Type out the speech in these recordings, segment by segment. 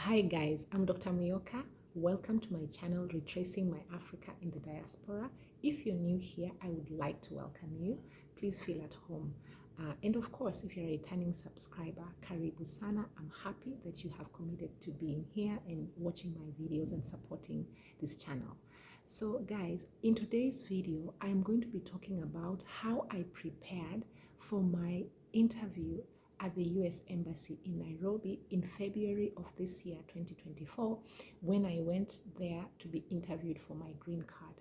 Hi guys, I'm Dr. Muyoka. Welcome to my channel, Retracing My Africa in the Diaspora. If you're new here, I would like to welcome you. Please feel at home. And of course, if you're a returning subscriber, Karibu Sana. I'm happy that you have committed to being here and watching my videos and supporting this channel. So guys, in today's video, I'm going to be talking about how I prepared for my interview at the US Embassy in Nairobi in February of this year, 2024, when I went there to be interviewed for my green card.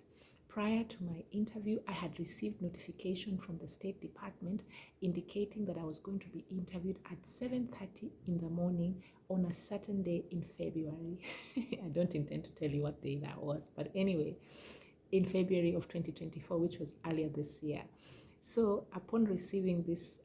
Prior to my interview, I had received notification from the State Department indicating that I was going to be interviewed at 7:30 in the morning on a certain day in February. I don't intend to tell you what day that was, but anyway, in February of 2024, which was earlier this year. So upon receiving this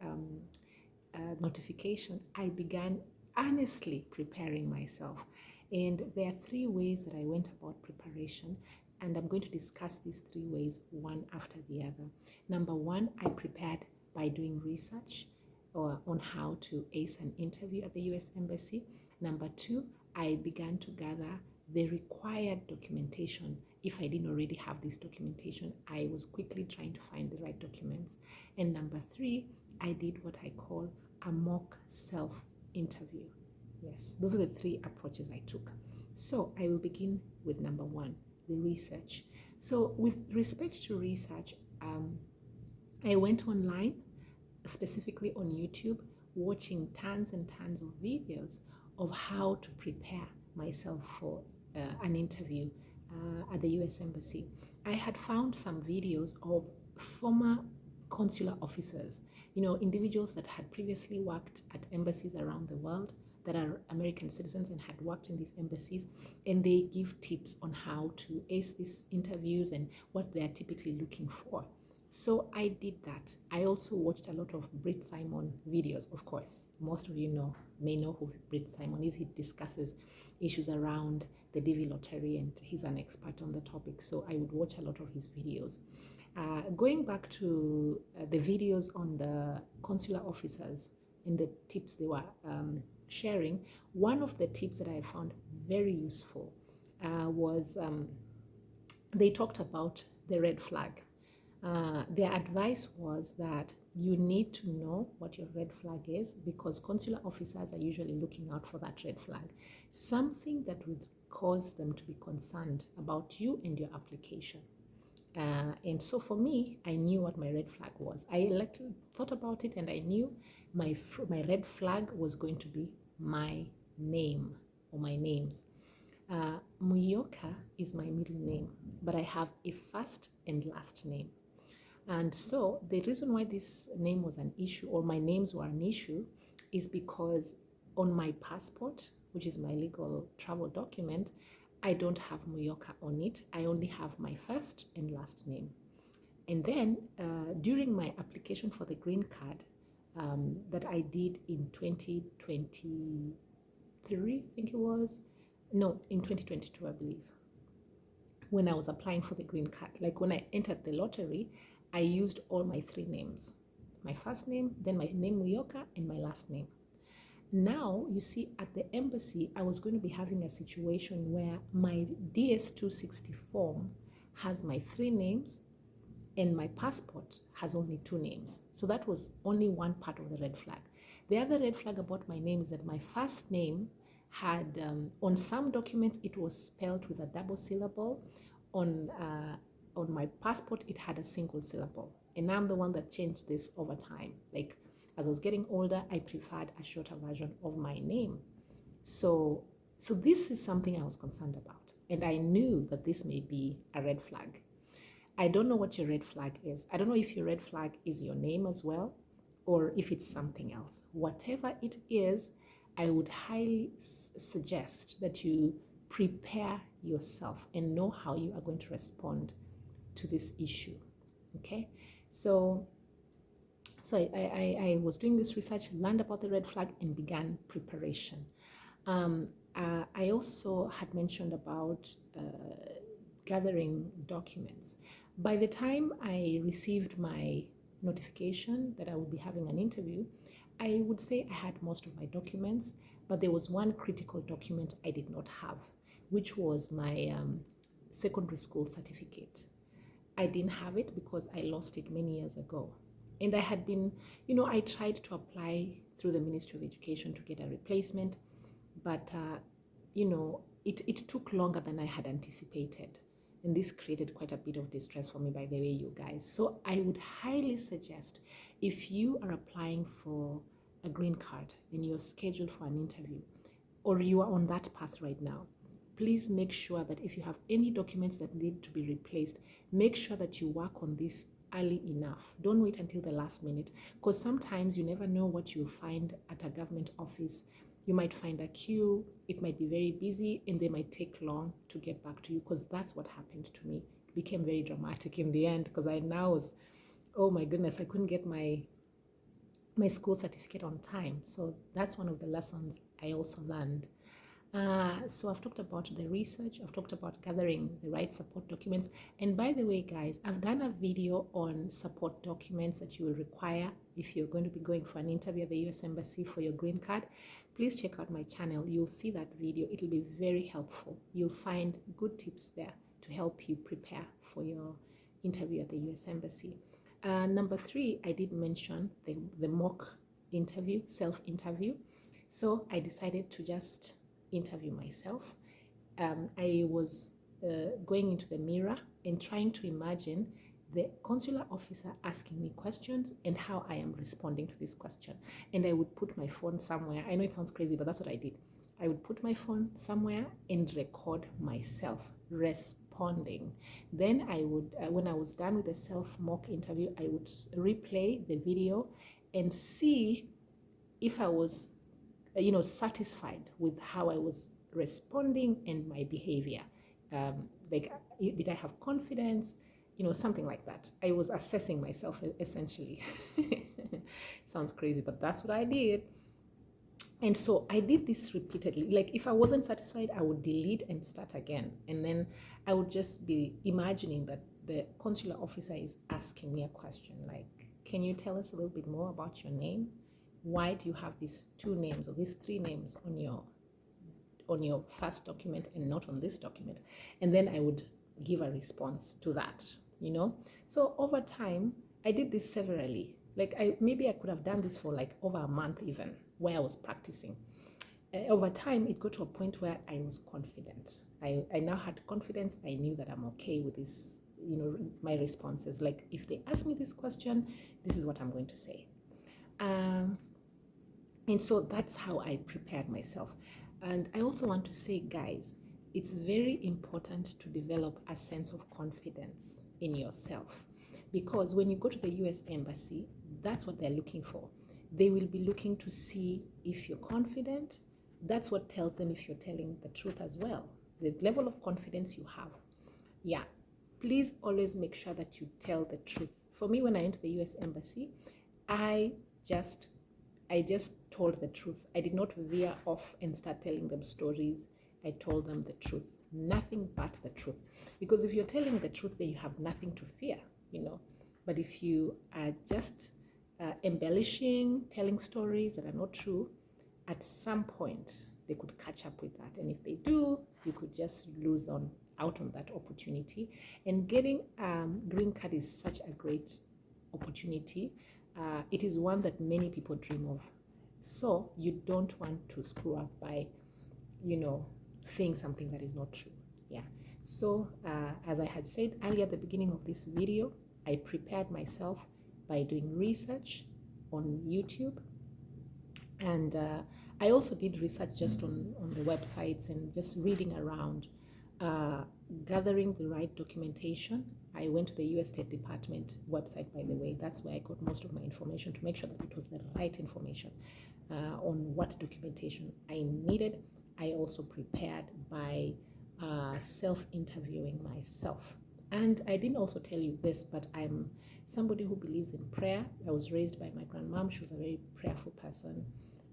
notification, I began earnestly preparing myself. And there are three ways that I went about preparation, and I'm going to discuss these three ways one after the other. Number one, I prepared by doing research on how to ace an interview at the US Embassy. Number two, I began to gather the required documentation. If I didn't already have this documentation, I was quickly trying to find the right documents. And number three, I did what I call a mock self-interview. Yes, those are the three approaches I took. So I will begin with number one, the research. So with respect to research, I went online, specifically on YouTube, watching tons and tons of videos of how to prepare myself for an interview at the US Embassy. I had found some videos of former consular officers, individuals that had previously worked at embassies around the world that are American citizens and had worked in these embassies, and they give tips on how to ace these interviews and what they are typically looking for. So I did that. I also watched a lot of Brit Simon videos, of course. Most of you may know who Brit Simon is. He discusses issues around the DV lottery, and he's an expert on the topic. So I would watch a lot of his videos. Going back to the videos on the consular officers and the tips they were sharing, one of the tips that I found very useful was they talked about the red flag. Their advice was that you need to know what your red flag is, because consular officers are usually looking out for that red flag, something that would cause them to be concerned about you and your application. And so for me, I knew what my red flag was. I thought about it, and I knew my red flag was going to be my name or my names. Muyoka is my middle name, but I have a first and last name. And so the reason why this name was an issue, or my names were an issue, is because on my passport, which is my legal travel document, I don't have Muyoka on it. I only have my first and last name. And then during my application for the green card that I did in 2023, I think it was. No, in 2022, I believe. When I was applying for the green card, like when I entered the lottery, I used all my three names. My first name, then my name Muyoka, and my last name. Now, you see, at the embassy, I was going to be having a situation where my DS-260 form has my three names and my passport has only two names. So that was only one part of the red flag. The other red flag about my name is that my first name had, on some documents, it was spelled with a double syllable. On my passport, it had a single syllable. And I'm the one that changed this over time. Like, as I was getting older, I preferred a shorter version of my name. So this is something I was concerned about. And I knew that this may be a red flag. I don't know what your red flag is. I don't know if your red flag is your name as well, or if it's something else. Whatever it is, I would highly suggest that you prepare yourself and know how you are going to respond to this issue. Okay? So I was doing this research, learned about the red flag, and began preparation. I also had mentioned about gathering documents. By the time I received my notification that I would be having an interview, I would say I had most of my documents, But there was one critical document I did not have, which was my secondary school certificate. I didn't have it because I lost it many years ago. And I had been, I tried to apply through the Ministry of Education to get a replacement, but, it took longer than I had anticipated. And this created quite a bit of distress for me, by the way, you guys. So I would highly suggest, if you are applying for a green card and you're scheduled for an interview, or you are on that path right now, please make sure that if you have any documents that need to be replaced, make sure that you work on this early enough. Don't wait until the last minute, because sometimes you never know what you'll find at a government office. You might find a queue, it might be very busy, and they might take long to get back to you, because that's what happened to me. It became very dramatic in the end, because I now was, oh my goodness, I couldn't get my school certificate on time. So that's one of the lessons I also learned. So I've talked about the research, I've talked about gathering the right support documents. And by the way, guys, I've done a video on support documents that you will require if you're going to be going for an interview at the US Embassy for your green card. Please check out my channel. You'll see that video. It'll be very helpful. You'll find good tips there to help you prepare for your interview at the US Embassy. Number 3, I did mention the mock interview, self-interview. So I decided to just interview myself. I was going into the mirror and trying to imagine the consular officer asking me questions and how I am responding to this question. And I would put my phone somewhere. I know it sounds crazy, but that's what I did. I would put my phone somewhere and record myself responding. Then I would, when I was done with the self-mock interview, I would replay the video and see if I was satisfied with how I was responding and my behavior. Like, did I have confidence? Something like that. I was assessing myself, essentially. Sounds crazy, but that's what I did. And so I did this repeatedly. Like, if I wasn't satisfied, I would delete and start again. And then I would just be imagining that the consular officer is asking me a question like, can you tell us a little bit more about your name? Why do you have these 2 names or these 3 names on your first document and not on this document? And then I would give a response to that, So over time, I did this severally. Like, maybe I could have done this for like over a month even, where I was practicing. Over time, it got to a point where I was confident. I now had confidence. I knew that I'm okay with this, my responses. Like, if they ask me this question, this is what I'm going to say. And so that's how I prepared myself. And I also want to say, guys, it's very important to develop a sense of confidence in yourself, because when you go to the US Embassy, that's what they're looking for. They will be looking to see if you're confident. That's what tells them if you're telling the truth as well, the level of confidence you have. Yeah, please always make sure that you tell the truth. For me, when I went to the US Embassy, I just told the truth. I did not veer off and start telling them stories. I told them the truth, nothing but the truth. Because if you're telling the truth, then you have nothing to fear, But if you are just embellishing, telling stories that are not true, at some point they could catch up with that. And if they do, you could just lose out on that opportunity. And getting green card is such a great opportunity. It is one that many people dream of. So you don't want to screw up by, saying something that is not true. Yeah. So as I had said earlier at the beginning of this video, I prepared myself by doing research on YouTube. And I also did research just on the websites and just reading around, gathering the right documentation. I went to the US State Department website, by the way. That's where I got most of my information to make sure that it was the right information on what documentation I needed. I also prepared by self-interviewing myself. And I didn't also tell you this, but I'm somebody who believes in prayer. I was raised by my grandmom. She was a very prayerful person.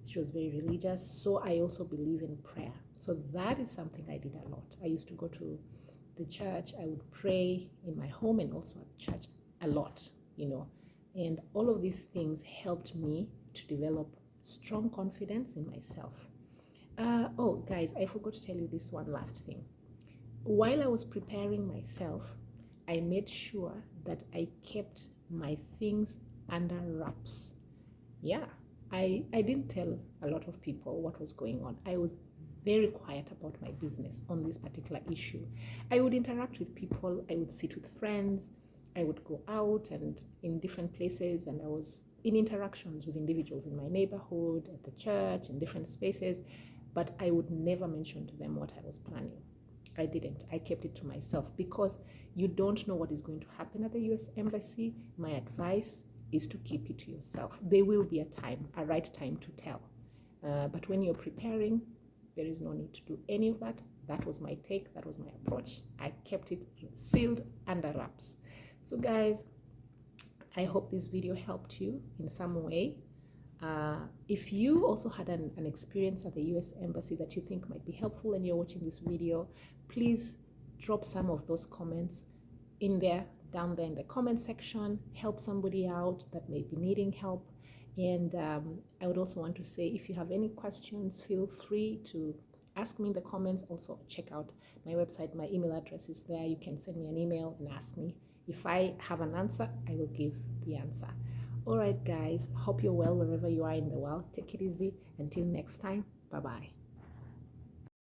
She was very religious. So I also believe in prayer. So that is something I did a lot. I used to go to the church. I would pray in my home and also at church a lot, And all of these things helped me to develop strong confidence in myself. Oh, guys, I forgot to tell you this one last thing. While I was preparing myself, I made sure that I kept my things under wraps. Yeah, I didn't tell a lot of people what was going on. I was very quiet about my business on this particular issue. I would interact with people, I would sit with friends, I would go out and in different places, and I was in interactions with individuals in my neighborhood, at the church, in different spaces, but I would never mention to them what I was planning. I didn't. I kept it to myself because you don't know what is going to happen at the US Embassy. My advice is to keep it to yourself. There will be a right time to tell. But when you're preparing, there is no need to do any of that. That was my take, that was my approach. I kept it sealed under wraps. So, guys, I hope this video helped you in some way. If you also had an experience at the US Embassy that you think might be helpful and you're watching this video, please drop some of those comments in there, down there in the comment section. Help somebody out that may be needing help. And I would also want to say, if you have any questions, feel free to ask me in the comments. Also, check out my website. My email address is there. You can send me an email and ask me. If I have an answer, I will give the answer. All right, guys. Hope you're well wherever you are in the world. Take it easy. Until next time. Bye-bye.